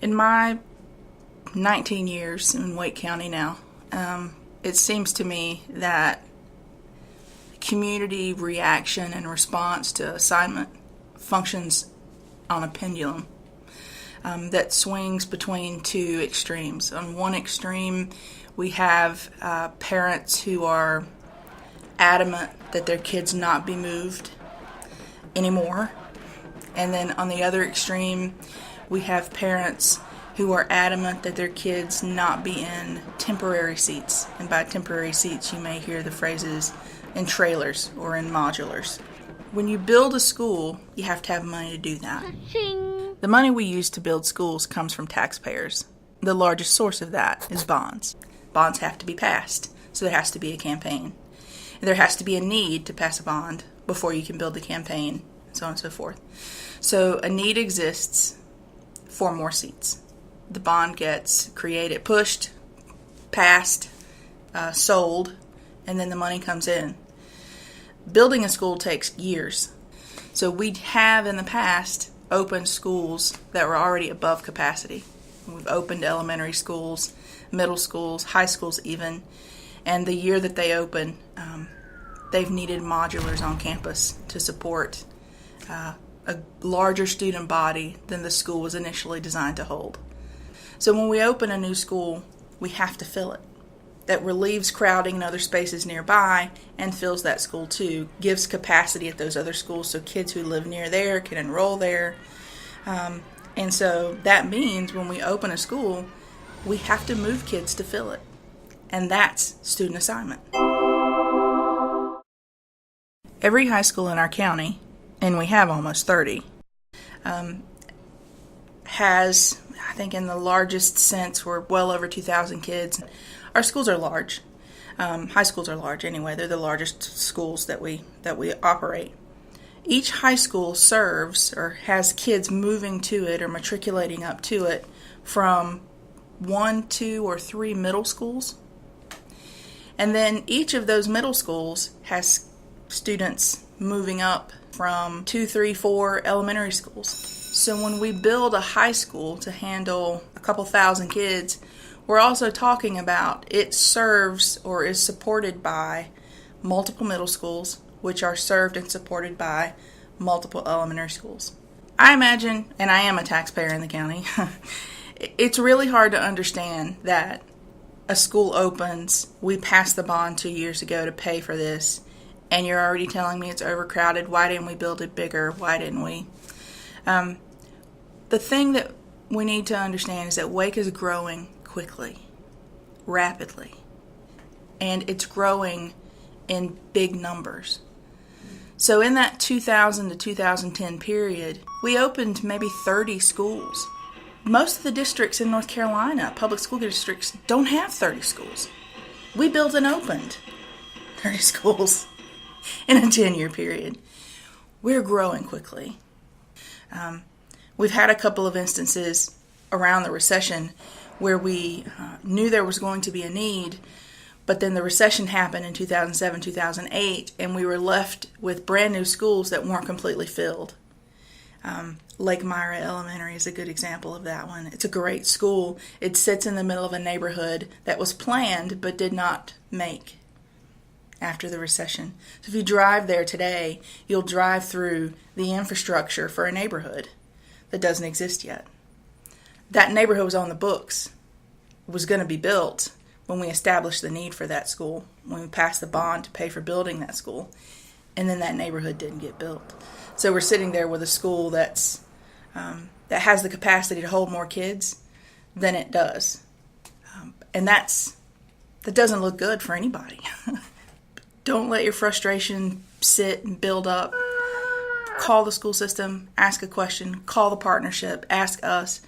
In my 19 years in Wake County now, it seems to me that community reaction and response to assignment functions on a pendulum that swings between two extremes. On one extreme, we have parents who are adamant that their kids not be moved anymore. And then on the other extreme, we have parents who are adamant that their kids not be in temporary seats. And by temporary seats, you may hear the phrases in trailers or in modulars. When you build a school, you have to have money to do that. The money we use to build schools comes from taxpayers. The largest source of that is bonds. Bonds have to be passed, so there has to be a campaign. And there has to be a need to pass a bond before you can build the campaign, and so on and so forth. So a need exists for more seats. The bond gets created, pushed, passed, sold, and then the money comes in. Building a school takes years. So we have in the past opened schools that were already above capacity. We've opened elementary schools, middle schools, high schools even, and the year that they open, they've needed modulars on campus to support a larger student body than the school was initially designed to hold. So when we open a new school, we have to fill it. That relieves crowding in other spaces nearby and fills that school too, gives capacity at those other schools so kids who live near there can enroll there. And so that means when we open a school, we have to move kids to fill it. And that's student assignment. Every high school in our county, and we have almost 30, has, I think in the largest sense, we're well over 2,000 kids. Our schools are large. High schools are large anyway. They're the largest schools that we operate. Each high school serves or has kids moving to it or matriculating up to it from 1, 2, or 3 middle schools. And then each of those middle schools has students moving up from 2, 3, 4 elementary schools. So when we build a high school to handle a couple thousand kids, we're also talking about it serves or is supported by multiple middle schools, which are served and supported by multiple elementary schools. I imagine, and I am a taxpayer in the county, it's really hard to understand that a school opens, we passed the bond 2 years ago to pay for this, and you're already telling me it's overcrowded. Why didn't we build it bigger? Why didn't we? The thing that we need to understand is that Wake is growing quickly, rapidly, and it's growing in big numbers. So in that 2000 to 2010 period, we opened maybe 30 schools. Most of the districts in North Carolina, public school districts, don't have 30 schools. We built and opened 30 schools in a 10-year period. We're growing quickly. We've had a couple of instances around the recession where we knew there was going to be a need, but then the recession happened in 2007, 2008, and we were left with brand new schools that weren't completely filled. Lake Myra Elementary is a good example of that one. It's a great school. It sits in the middle of a neighborhood that was planned but did not make after the recession. So if you drive there today, you'll drive through the infrastructure for a neighborhood that doesn't exist yet. That neighborhood was on the books, was going to be built when we established the need for that school, when we passed the bond to pay for building that school, and then that neighborhood didn't get built. So we're sitting there with a school that has the capacity to hold more kids than it does. And that doesn't look good for anybody. Don't let your frustration sit and build up. Call the school system, ask a question, call the partnership, ask us.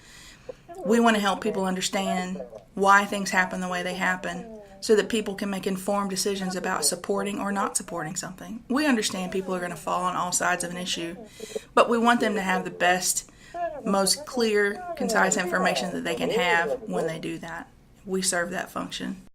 We want to help people understand why things happen the way they happen so that people can make informed decisions about supporting or not supporting something. We understand people are going to fall on all sides of an issue, but we want them to have the best, most clear, concise information that they can have when they do that. We serve that function.